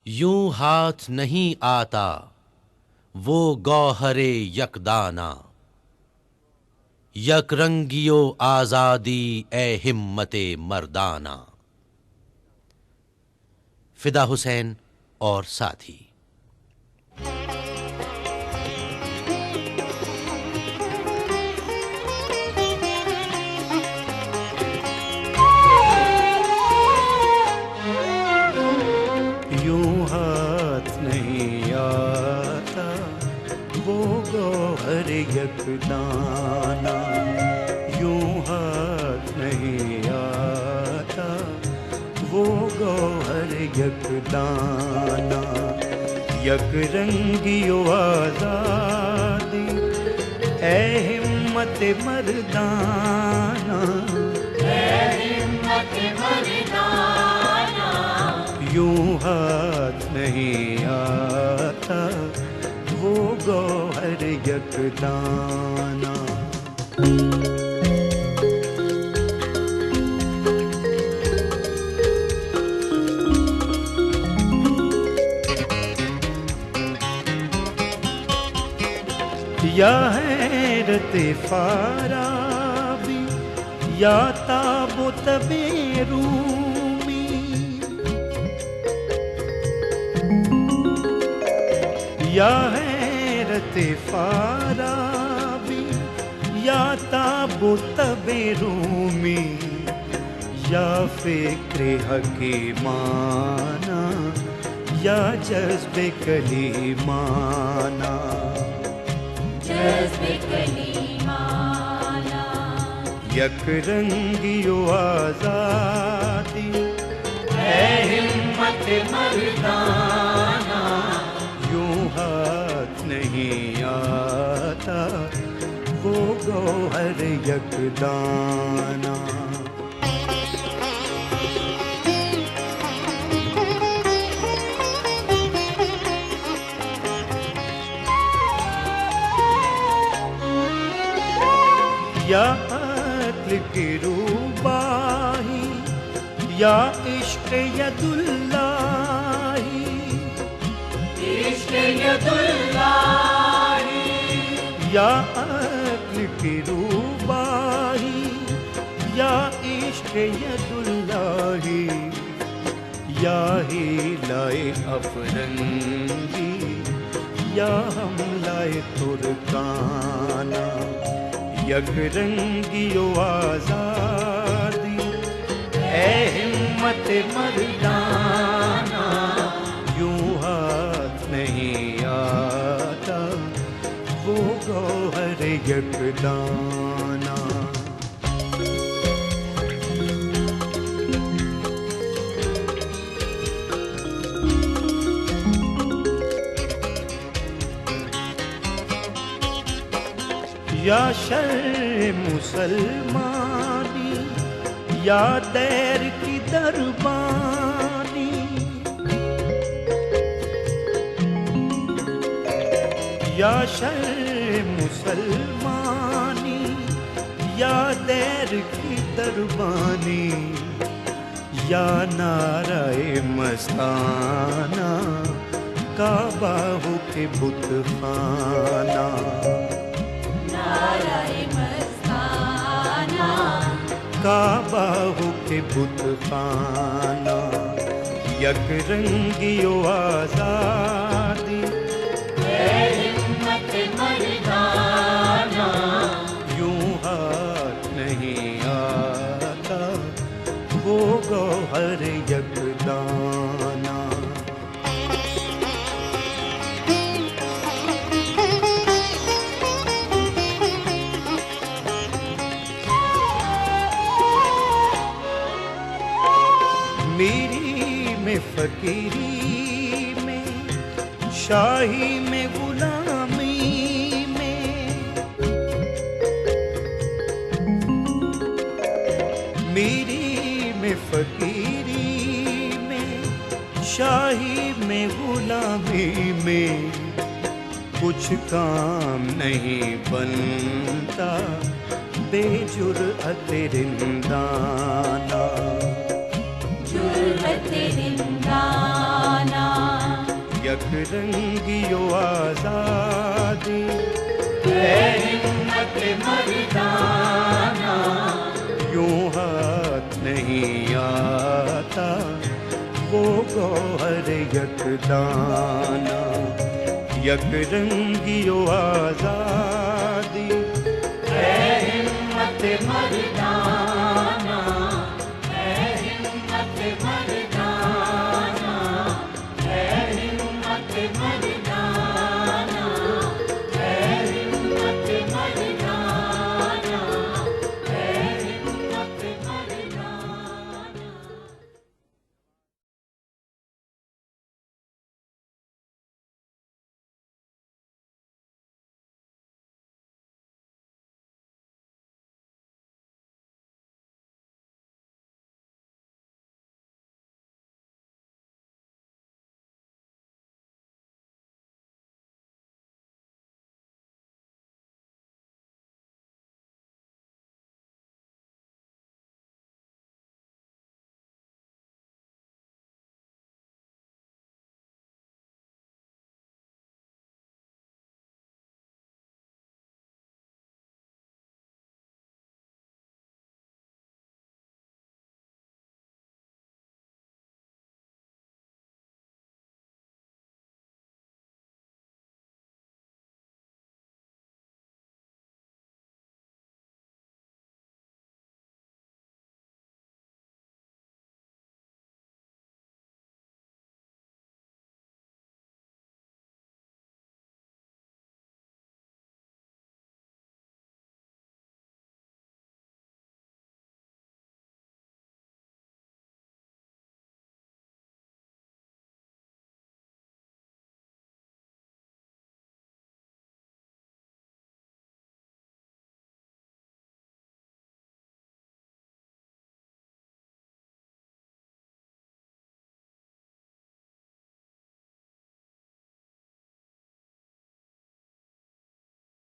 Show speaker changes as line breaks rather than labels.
यूं हाथ नहीं आता वो गौहरे यकदाना, यकरंगियो आजादी ए हिम्मते मर्दाना। फिदा हुसैन और साथी।
यूं हाथ नहीं आता वो गौहर यकदाना, यूं हाथ नहीं आता वो गौहर यकदाना। यकरंगियो आजादी ए हिम्मत मर्दाना, यूं हाथ नहीं आता वो गौहर यकदाना। या हैरत फाराबी या ताबुत बेरूमी, या हैरत फाराबी या ताबुत बेरूमी, या फिक्र हकीमाना या जज्बे कलीमाना, यकरंगियो आजादी है हिम्मत मर्दाना, यूं हाथ नहीं आता वो गौहर यकदाना। या अक्ल की रूबाही या इश्क यदुल्लाही, या अक्ल की रूबाही या इश्क यदुल्लाही, या ही लाए अफरंगी या हम लाए तुर्काना। यकरंगियो आजादी ए हिम्मत मर्दाना, यूं हाथ नहीं आता वो गौहर यकदाना। या शर्र मुसलमानी या दैर की दरबानी, या शर्र मुसलमानी या दैर की दरबानी, या नाराए मस्ताना काबा हो के बुत खाना, काबा हो के बुत खाना। यकरंगियो आजादी है हिम्मत मर्दाना, यूं हाथ नहीं आता वो गौहर यकदाना। मीरी में फकीरी में शाही में गुलामी में, मीरी में फकीरी में शाही में गुलामी में, कुछ काम नहीं बनता बेजुर्अत रिंदाना,
जुर्अत रिंदाना।
यक रंगियो आजादी।
हिम्मत मर्दाना
यूं हाथ नहीं आता वो गौहर यकदाना। यक रंगियो आजादी
हिम्मत मर्दाना